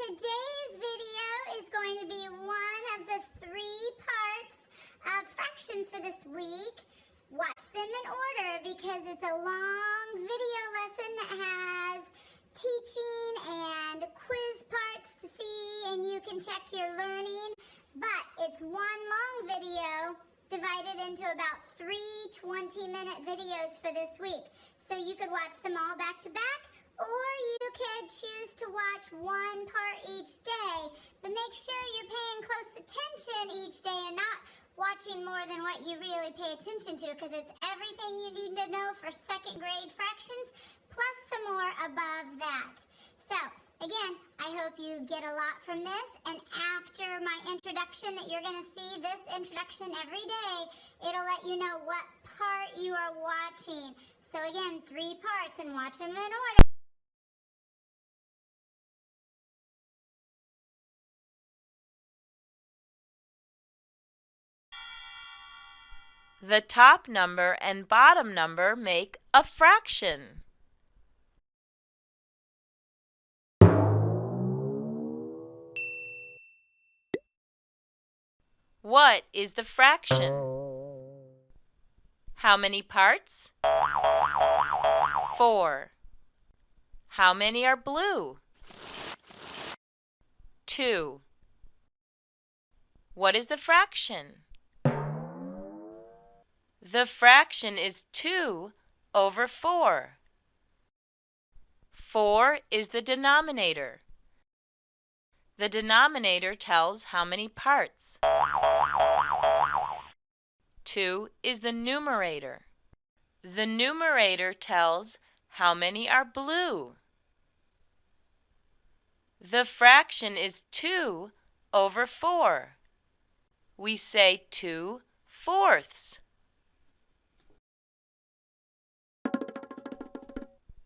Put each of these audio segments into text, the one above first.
Today's video is going to be one of the 3 parts of fractions for this week. Watch them in order because it's a long video lesson that has teaching and quiz parts to see, and you can check your learning. But it's one long video divided into about 3 20-minute videos for this week. So you could watch them all back to back, or you could choose to watch one part each day. But make sure you're paying close attention each day and not watching more than what you really pay attention to, because it's everything you need to know for 2nd grade fractions, plus some more above that. So, again, I hope you get a lot from this, and after my introduction that you're going to see, this introduction every day, it'll let you know what part you are watching. So again, 3 parts, and watch them in order. The top number and bottom number make a fraction. What is the fraction? How many parts? 4. How many are blue? 2. What is the fraction? The fraction is 2 over 4. 4 is the denominator. The denominator tells how many parts. 2 is the numerator. The numerator tells how many are blue. The fraction is 2 over 4. We say 2/4.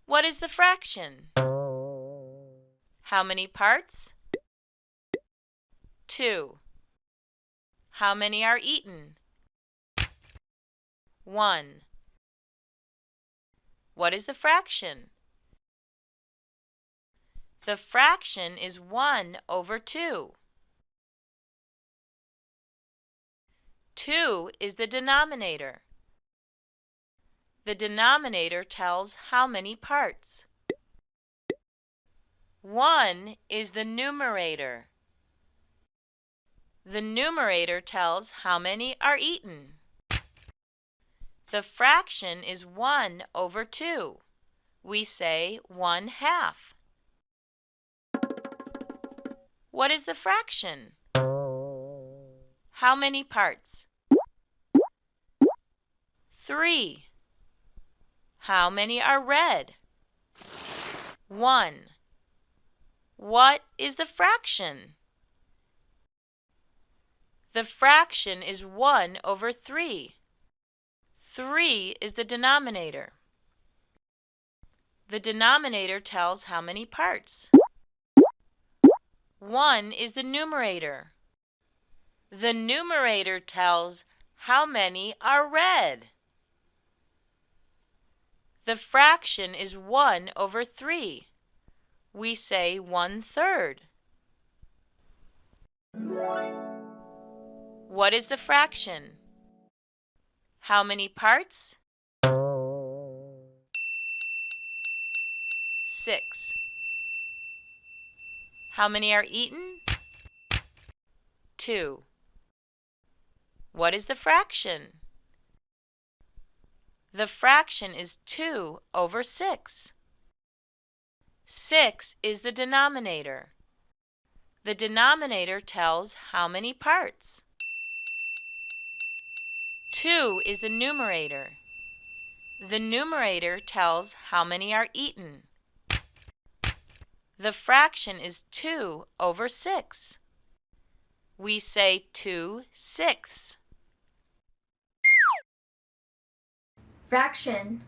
What is the fraction? How many parts? 2. How many are eaten? 1. What is the fraction? The fraction is 1 over 2. 2 is the denominator. The denominator tells how many parts. 1 is the numerator. The numerator tells how many are eaten. The fraction is 1 over 2. We say 1/2. What is the fraction? How many parts? 3. How many are red? 1. What is the fraction? The fraction is 1 over 3. 3 is the denominator. The denominator tells how many parts. 1 is the numerator. The numerator tells how many are red. The fraction is 1 over 3. We say 1/3. What is the fraction? How many parts? 6. How many are eaten? 2. What is the fraction? The fraction is 2 over 6. 6 is the denominator. The denominator tells how many parts. 2 is the numerator. The numerator tells how many are eaten. The fraction is 2 over 6. We say 2/6. Fraction.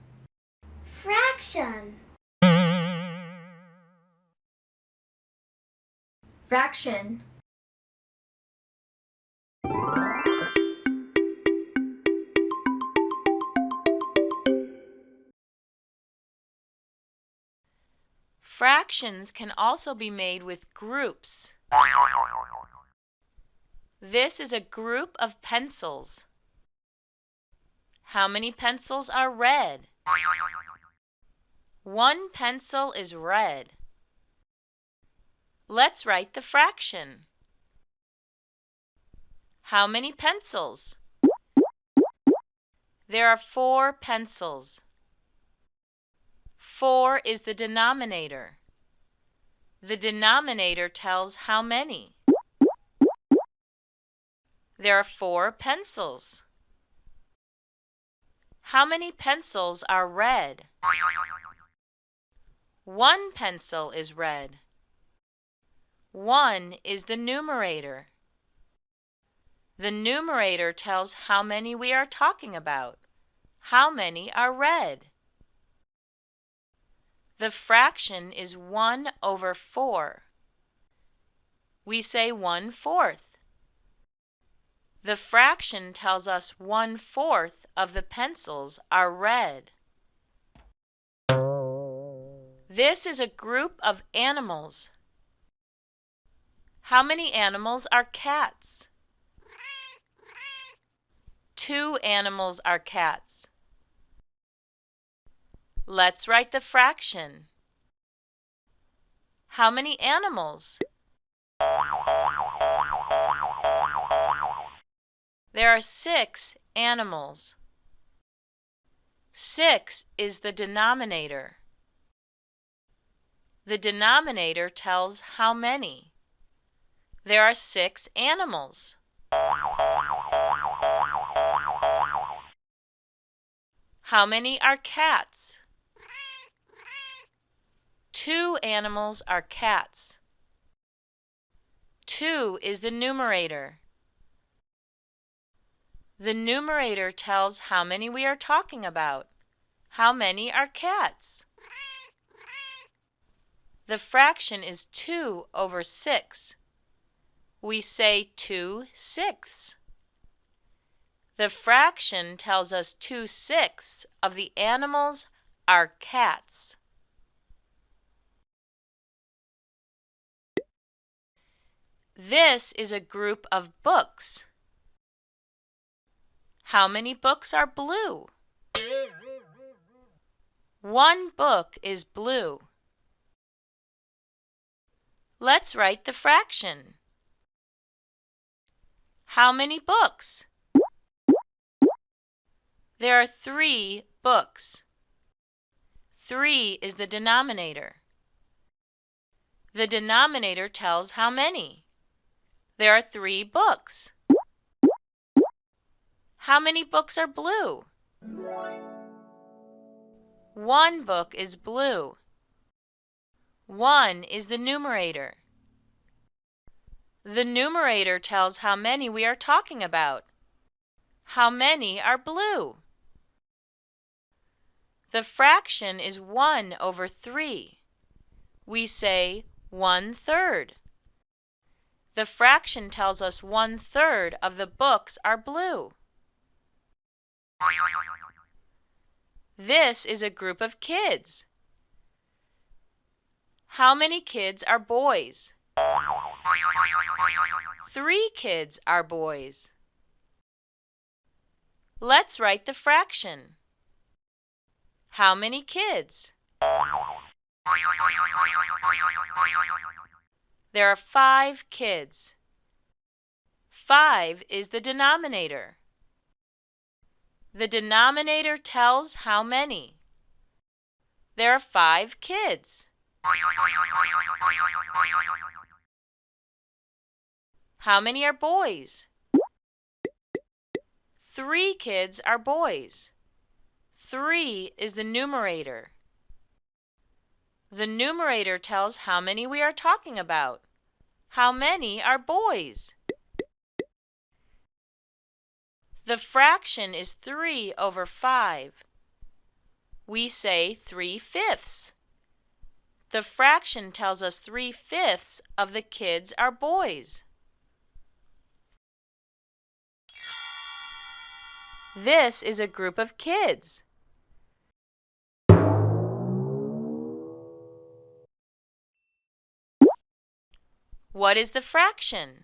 Fraction. Fraction. Fractions can also be made with groups. This is a group of pencils. How many pencils are red? One pencil is red. Let's write the fraction. How many pencils? There are 4 pencils. 4 is the denominator. The denominator tells how many. There are 4 pencils. How many pencils are red? 1 pencil is red. 1 is the numerator. The numerator tells how many we are talking about. How many are red? The fraction is 1 over 4. We say 1/4. The fraction tells us 1/4 of the pencils are red. This is a group of animals. How many animals are cats? 2 animals are cats. Let's write the fraction. How many animals? There are 6 animals. 6 is the denominator. The denominator tells how many. There are 6 animals. How many are cats? 2 animals are cats. 2 is the numerator. The numerator tells how many we are talking about. How many are cats? The fraction is 2 over 6. We say 2/6. The fraction tells us 2/6 of the animals are cats. This is a group of books. How many books are blue? 1 book is blue. Let's write the fraction. How many books? There are 3 books. 3 is the denominator. The denominator tells how many. There are 3 books. How many books are blue? 1 book is blue. 1 is the numerator. The numerator tells how many we are talking about. How many are blue? The fraction is 1 over 3. We say 1/3. The fraction tells us 1/3 of the books are blue. This is a group of kids. How many kids are boys? 3 kids are boys. Let's write the fraction. How many kids? There are 5 kids. 5 is the denominator. The denominator tells how many. There are 5 kids. How many are boys? 3 kids are boys. 3 is the numerator. The numerator tells how many we are talking about. How many are boys? The fraction is 3 over 5. We say 3/5. The fraction tells us 3/5 of the kids are boys. This is a group of kids. What is the fraction?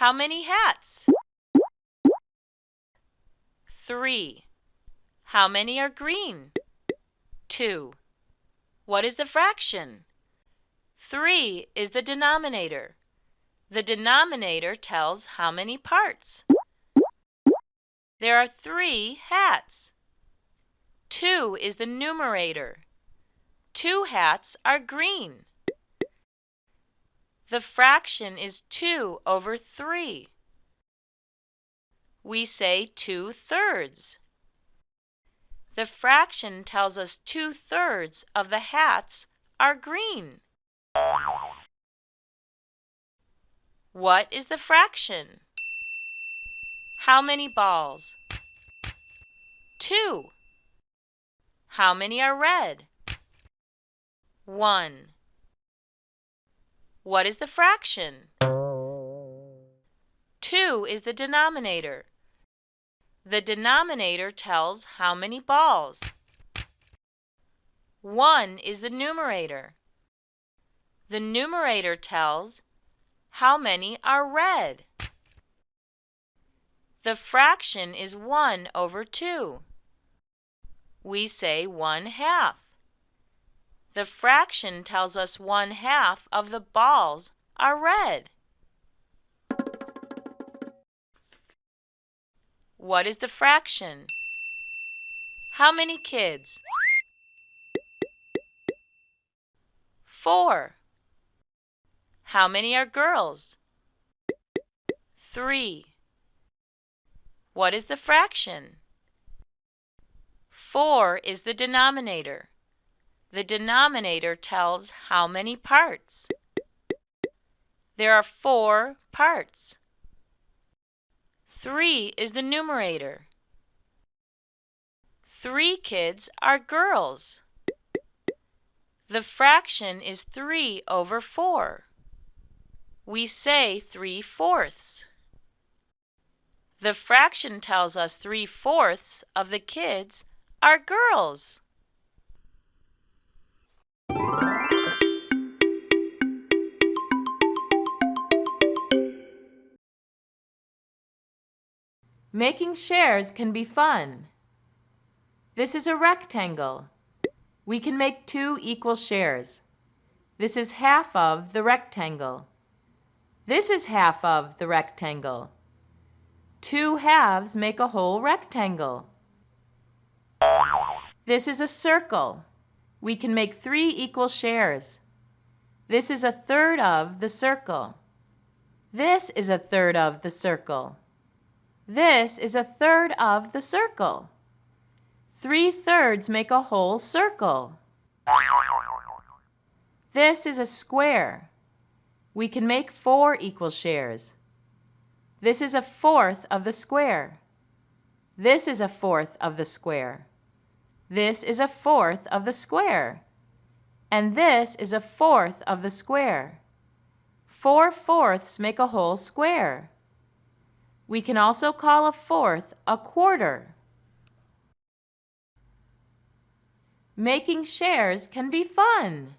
How many hats? 3. How many are green? 2. What is the fraction? 3 is the denominator. The denominator tells how many parts. There are 3 hats. 2 is the numerator. 2 hats are green. The fraction is 2 over 3. We say 2/3. The fraction tells us 2/3 of the hats are green. What is the fraction? How many balls? 2. How many are red? 1. What is the fraction? 2 is the denominator. The denominator tells how many balls. 1 is the numerator. The numerator tells how many are red. The fraction is 1 over 2. We say 1/2. The fraction tells us 1/2 of the balls are red. What is the fraction? How many kids? 4. How many are girls? 3. What is the fraction? 4 is the denominator. The denominator tells how many parts. There are 4 parts. 3 is the numerator. 3 kids are girls. The fraction is 3 over 4. We say 3/4. The fraction tells us 3/4 of the kids are girls. Making shares can be fun. This is a rectangle. We can make 2 equal shares. This is half of the rectangle. This is half of the rectangle. 2 halves make a whole rectangle. This is a circle. We can make 3 equal shares. This is 1/3 of the circle. This is 1/3 of the circle. This is 1/3 of the circle. 3/3 make a whole circle. This is a square. We can make 4 equal shares. This is 1/4 of the square. This is 1/4 of the square. This is 1/4 of the square. And this is 1/4 of the square. 4/4 make a whole square. We can also call 1/4 a quarter. Making shares can be fun.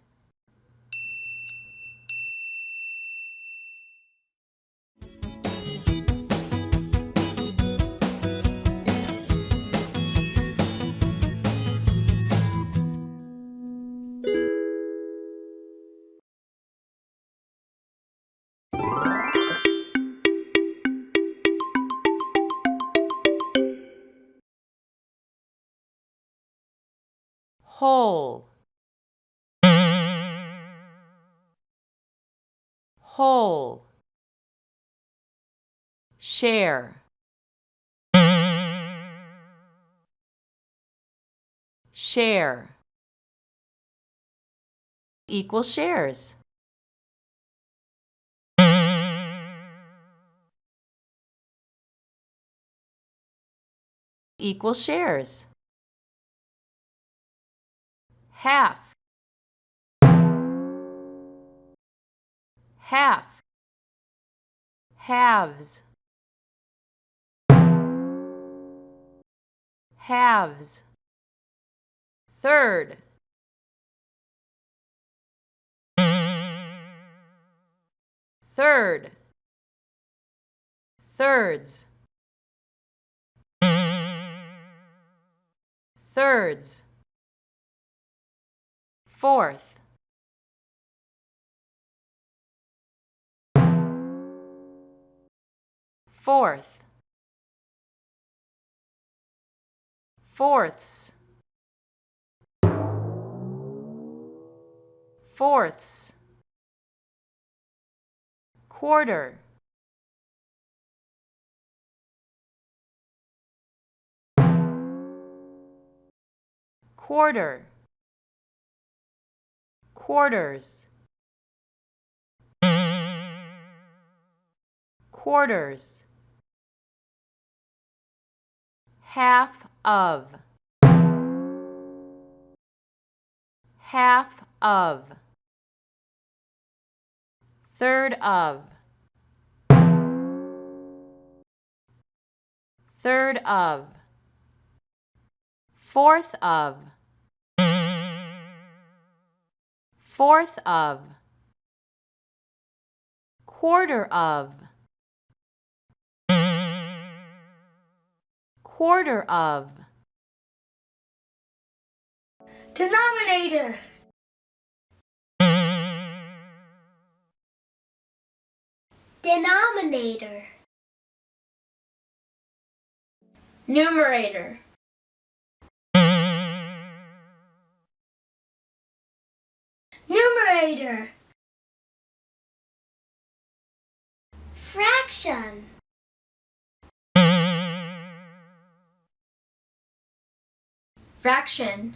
Whole, whole. Share, share. Equal shares. Equal shares. Half, half. Halves, halves. 1/3, third, thirds, thirds, fourth, fourth, fourths, fourths, quarter, quarter, quarters, quarters, half of, half of, third of, third of, fourth of, fourth of, quarter of, quarter of, Denominator. Denominator. Numerator. Numerator. Fraction. Fraction.